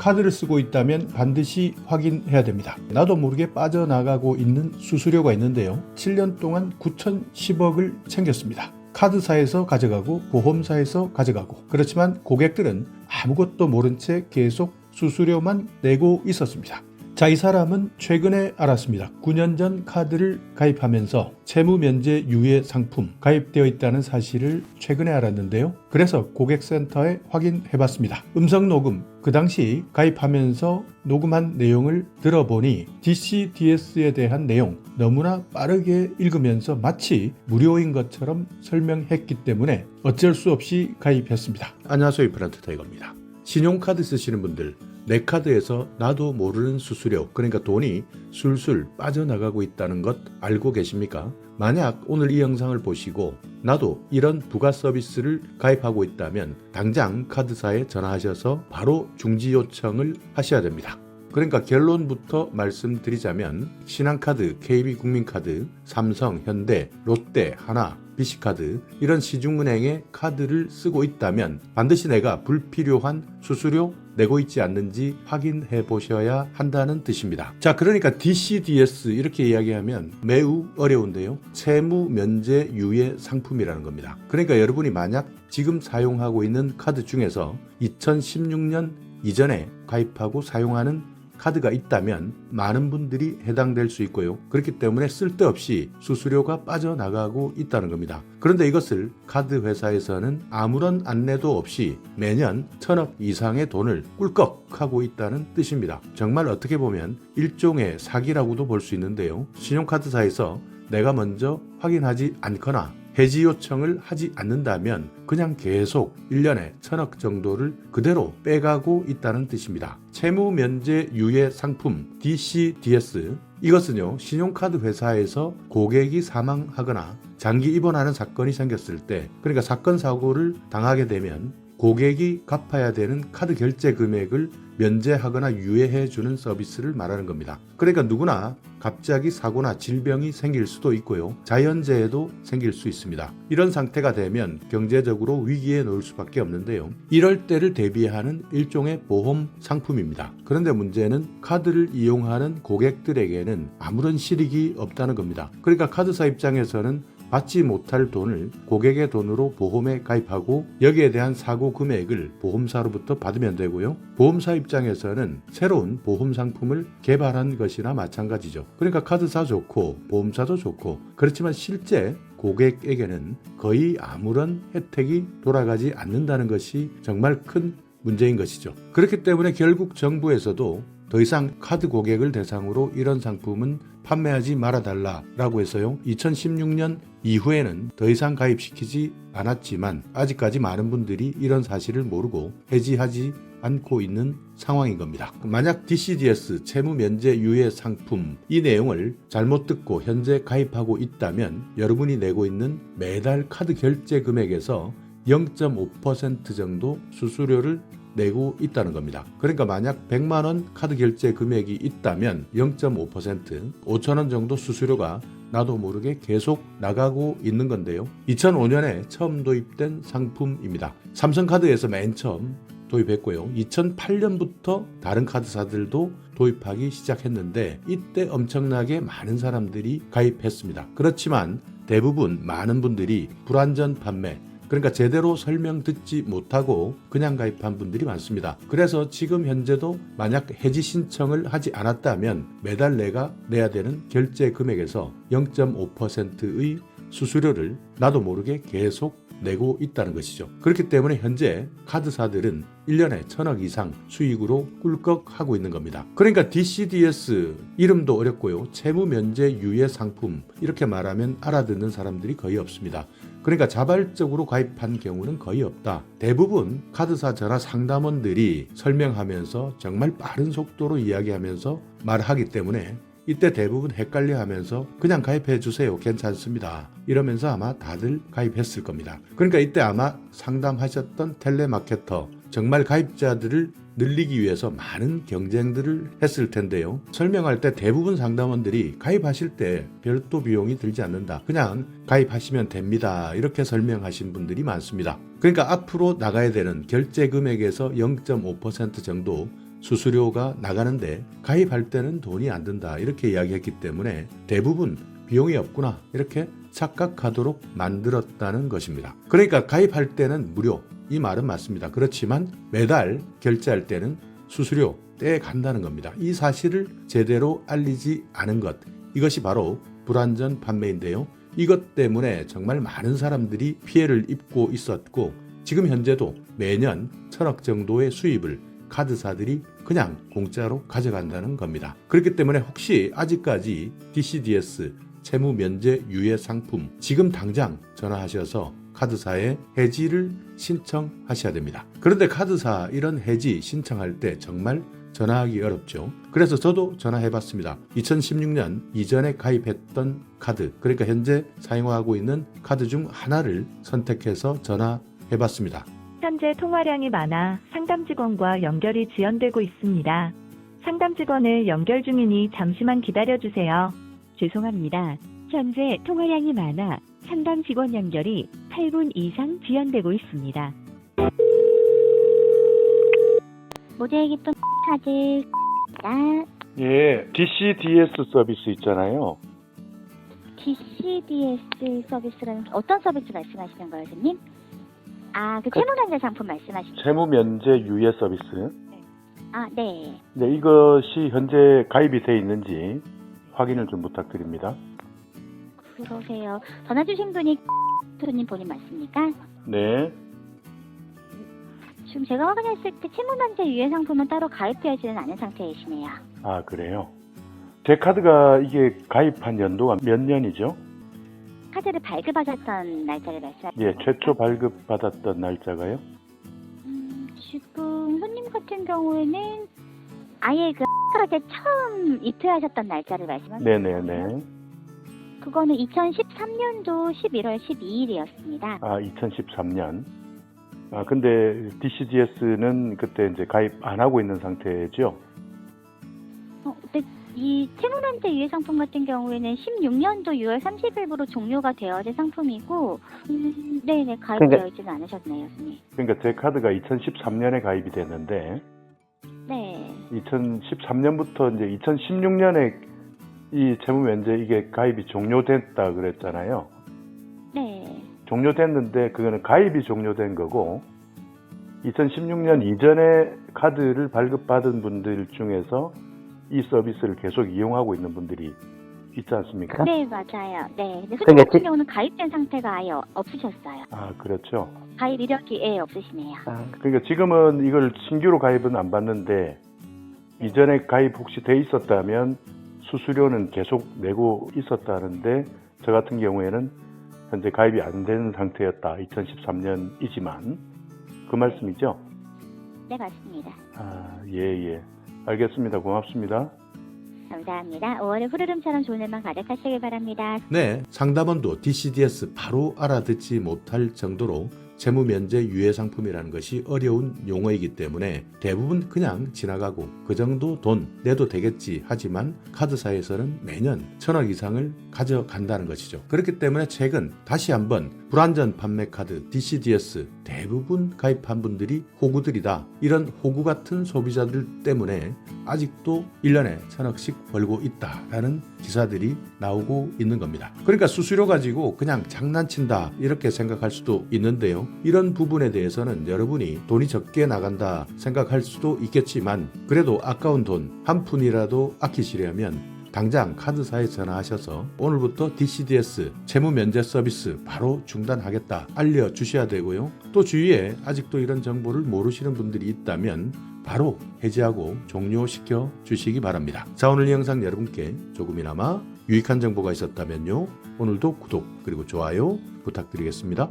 카드를 쓰고 있다면 반드시 확인해야 됩니다. 나도 모르게 빠져나가고 있는 수수료가 있는데요. 7년 동안 9,010억을 챙겼습니다. 카드사에서 가져가고 보험사에서 가져가고, 그렇지만 고객들은 아무것도 모른 채 계속 수수료만 내고 있었습니다. 자, 이 사람은 최근에 알았습니다. 9년 전 카드를 가입하면서 채무 면제 유예 상품 가입되어 있다는 사실을 최근에 알았는데요. 그래서 고객센터에 확인해봤습니다. 음성 녹음, 그 당시 가입하면서 녹음한 내용을 들어보니 DCDS에 대한 내용 너무나 빠르게 읽으면서 마치 무료인 것처럼 설명했기 때문에 어쩔 수 없이 가입했습니다. 안녕하세요, 프란트 타이거입니다. 신용카드 쓰시는 분들, 내 카드에서 나도 모르는 수수료, 그러니까 돈이 술술 빠져나가고 있다는 것 알고 계십니까? 만약 오늘 이 영상을 보시고 나도 이런 부가 서비스를 가입하고 있다면 당장 카드사에 전화하셔서 바로 중지 요청을 하셔야 됩니다. 그러니까 결론부터 말씀드리자면 신한카드, KB국민카드, 삼성, 현대, 롯데, 하나, BC카드 이런 시중은행의 카드를 쓰고 있다면 반드시 내가 불필요한 수수료 내고 있지 않는지 확인해 보셔야 한다는 뜻입니다. 자, 그러니까 DCDS 이렇게 이야기하면 매우 어려운데요. 채무 면제 유예 상품이라는 겁니다. 그러니까 여러분이 만약 지금 사용하고 있는 카드 중에서 2016년 이전에 가입하고 사용하는 카드가 있다면 많은 분들이 해당될 수 있고요. 그렇기 때문에 쓸데없이 수수료가 빠져나가고 있다는 겁니다. 그런데 이것을 카드 회사에서는 아무런 안내도 없이 매년 1,000억 이상의 돈을 꿀꺽하고 있다는 뜻입니다. 정말 어떻게 보면 일종의 사기라고도 볼 수 있는데요. 신용카드사에서 내가 먼저 확인하지 않거나 해지 요청을 하지 않는다면 그냥 계속 1년에 1,000억 정도를 그대로 빼가고 있다는 뜻입니다. 채무 면제 유예 상품 DCDS, 이것은요, 신용카드 회사에서 고객이 사망하거나 장기 입원하는 사건이 생겼을 때, 그러니까 사건 사고를 당하게 되면 고객이 갚아야 되는 카드 결제 금액을 면제하거나 유예해 주는 서비스를 말하는 겁니다. 그러니까 누구나 갑자기 사고나 질병이 생길 수도 있고요. 자연재해도 생길 수 있습니다. 이런 상태가 되면 경제적으로 위기에 놓일 수밖에 없는데요. 이럴 때를 대비하는 일종의 보험 상품입니다. 그런데 문제는 카드를 이용하는 고객들에게는 아무런 실익이 없다는 겁니다. 그러니까 카드사 입장에서는 받지 못할 돈을 고객의 돈으로 보험에 가입하고 여기에 대한 사고 금액을 보험사로부터 받으면 되고요. 보험사 입장에서는 새로운 보험 상품을 개발한 것이나 마찬가지죠. 그러니까 카드사 좋고 보험사도 좋고, 그렇지만 실제 고객에게는 거의 아무런 혜택이 돌아가지 않는다는 것이 정말 큰 문제인 것이죠. 그렇기 때문에 결국 정부에서도 더 이상 카드 고객을 대상으로 이런 상품은 판매하지 말아달라라고 해서요, 2016년 이후에는 더 이상 가입시키지 않았지만 아직까지 많은 분들이 이런 사실을 모르고 해지하지 않고 있는 상황인 겁니다. 만약 DCDS 채무 면제 유예 상품 이 내용을 잘못 듣고 현재 가입하고 있다면 여러분이 내고 있는 매달 카드 결제 금액에서 0.5% 정도 수수료를 내고 있다는 겁니다. 그러니까 만약 100만 원 카드 결제 금액이 있다면 0.5% 5천 원 정도 수수료가 나도 모르게 계속 나가고 있는 건데요. 2005년에 처음 도입된 상품입니다. 삼성카드에서 맨 처음 도입했고요. 2008년부터 다른 카드사들도 도입하기 시작했는데 이때 엄청나게 많은 사람들이 가입했습니다. 그렇지만 대부분 많은 분들이 불완전 판매, 그러니까 제대로 설명 듣지 못하고 그냥 가입한 분들이 많습니다. 그래서 지금 현재도 만약 해지 신청을 하지 않았다면 매달 내가 내야 되는 결제 금액에서 0.5%의 수수료를 나도 모르게 계속 내고 있다는 것이죠. 그렇기 때문에 현재 카드사들은 1년에 1,000억 이상 수익으로 꿀꺽하고 있는 겁니다. 그러니까 DCDS 이름도 어렵고요. 채무 면제 유예 상품 이렇게 말하면 알아듣는 사람들이 거의 없습니다. 그러니까 자발적으로 가입한 경우는 거의 없다. 대부분 카드사 전화 상담원들이 설명하면서 정말 빠른 속도로 이야기하면서 말하기 때문에 이때 대부분 헷갈려하면서 그냥 가입해 주세요, 괜찮습니다, 이러면서 아마 다들 가입했을 겁니다. 그러니까 이때 아마 상담하셨던 텔레마케터 정말 가입자들을 늘리기 위해서 많은 경쟁들을 했을 텐데요. 설명할 때 대부분 상담원들이 가입하실 때 별도 비용이 들지 않는다, 그냥 가입하시면 됩니다, 이렇게 설명하신 분들이 많습니다. 그러니까 앞으로 나가야 되는 결제 금액에서 0.5% 정도 수수료가 나가는데 가입할 때는 돈이 안 든다 이렇게 이야기했기 때문에 대부분 비용이 없구나 이렇게 착각하도록 만들었다는 것입니다. 그러니까 가입할 때는 무료 이 말은 맞습니다. 그렇지만 매달 결제할 때는 수수료 떼 간다는 겁니다. 이 사실을 제대로 알리지 않은 것 이것이 바로 불완전 판매인데요. 이것 때문에 정말 많은 사람들이 피해를 입고 있었고 지금 현재도 매년 1,000억 정도의 수입을 카드사들이 그냥 공짜로 가져간다는 겁니다. 그렇기 때문에 혹시 아직까지 DCDS 채무 면제 유예 상품 지금 당장 전화하셔서 카드사에 해지를 신청하셔야 됩니다. 그런데 카드사 이런 해지 신청할 때 정말 전화하기 어렵죠. 그래서 저도 전화해봤습니다. 2016년 이전에 가입했던 카드, 그러니까 현재 사용하고 있는 카드 중 하나를 선택해서 전화해봤습니다. 현재 통화량이 많아 상담 직원과 연결이 지연되고 있습니다. 상담 직원을 연결 중이니 잠시만 기다려주세요. 죄송합니다. 현재 통화량이 많아 상담 직원 연결이 8분 이상 지연되고 있습니다. 모두의 기쁨 카드입니다. 예, DCDS 서비스 있잖아요. DCDS 서비스라는 어떤 서비스 말씀하시는 거예요, 선생님? 아, 그 채무면제 상품 말씀하시는 거예요? 채무 면제 유예 서비스. 아, 네. 네, 이것이 현재 가입이 돼 있는지 확인을 좀 부탁드립니다. 그러세요. 전화 주신 분이 손님 본인 맞습니까? 네, 지금 제가 확인했을 때 채무면제 유예 상품은 따로 가입되어지는 않은 상태이시네요. 아 그래요. 제 카드가 이게 가입한 연도가 몇 년이죠? 카드를 발급하셨던 날짜를 말씀하시는 예, 거예요? 최초 발급받았던 날짜가요? 지금 손님 같은 경우에는 아예 그 카드에 처음 입회하셨던 날짜를 말씀하시는 거예요? 네네네. 그거는 2013년도 11월 12일이었습니다. 아, 2013년. 아, 근데 DCDS는 그때 이제 가입 안 하고 있는 상태죠? 근데 이 채무면제 유예 상품 같은 경우에는 16년도 6월 30일부로 종료가 되어진 상품이고, 네네, 가입되어 있지는 않으셨네요, 선생님. 그러니까 제 카드가 2013년에 가입이 됐는데, 네. 2013년부터 이제 2016년에 이 채무 면제 이게 가입이 종료됐다 그랬잖아요. 네. 종료됐는데 그거는 가입이 종료된 거고 2016년 이전에 카드를 발급받은 분들 중에서 이 서비스를 계속 이용하고 있는 분들이 있지 않습니까? 네, 맞아요. 네. 근데 손님 같은 경우는 가입된 상태가 아예 없으셨어요. 아, 그렇죠. 가입 이력이 없으시네요. 그러니까 지금은 이걸 신규로 가입은 안 받는데 이전에 가입 혹시 돼 있었다면 수수료는 계속 내고 있었다는데 저 같은 경우에는 현재 가입이 안 된 상태였다. 2013년이지만 그 말씀이죠? 네, 맞습니다. 아, 예. 알겠습니다. 고맙습니다. 감사합니다. 5월의 푸르름처럼 좋은 일만 가득하시길 바랍니다. 네, 상담원도 DCDS 바로 알아듣지 못할 정도로 채무 면제 유예 상품이라는 것이 어려운 용어이기 때문에 대부분 그냥 지나가고 그 정도 돈 내도 되겠지 하지만 카드사에서는 매년 1,000억 이상을 가져간다는 것이죠. 그렇기 때문에 최근 다시 한번 불완전 판매 카드 DCDS 대부분 가입한 분들이 호구들이다. 이런 호구 같은 소비자들 때문에 아직도 1년에 1,000억씩 벌고 있다라는 기사들이 나오고 있는 겁니다. 그러니까 수수료 가지고 그냥 장난친다 이렇게 생각할 수도 있는데요. 이런 부분에 대해서는 여러분이 돈이 적게 나간다 생각할 수도 있겠지만 그래도 아까운 돈 한 푼이라도 아끼시려면 당장 카드사에 전화하셔서 오늘부터 DCDS 채무 면제 서비스 바로 중단하겠다 알려주셔야 되고요. 또 주위에 아직도 이런 정보를 모르시는 분들이 있다면 바로 해지하고 종료시켜 주시기 바랍니다. 자, 오늘 이 영상 여러분께 조금이나마 유익한 정보가 있었다면요. 오늘도 구독 그리고 좋아요 부탁드리겠습니다.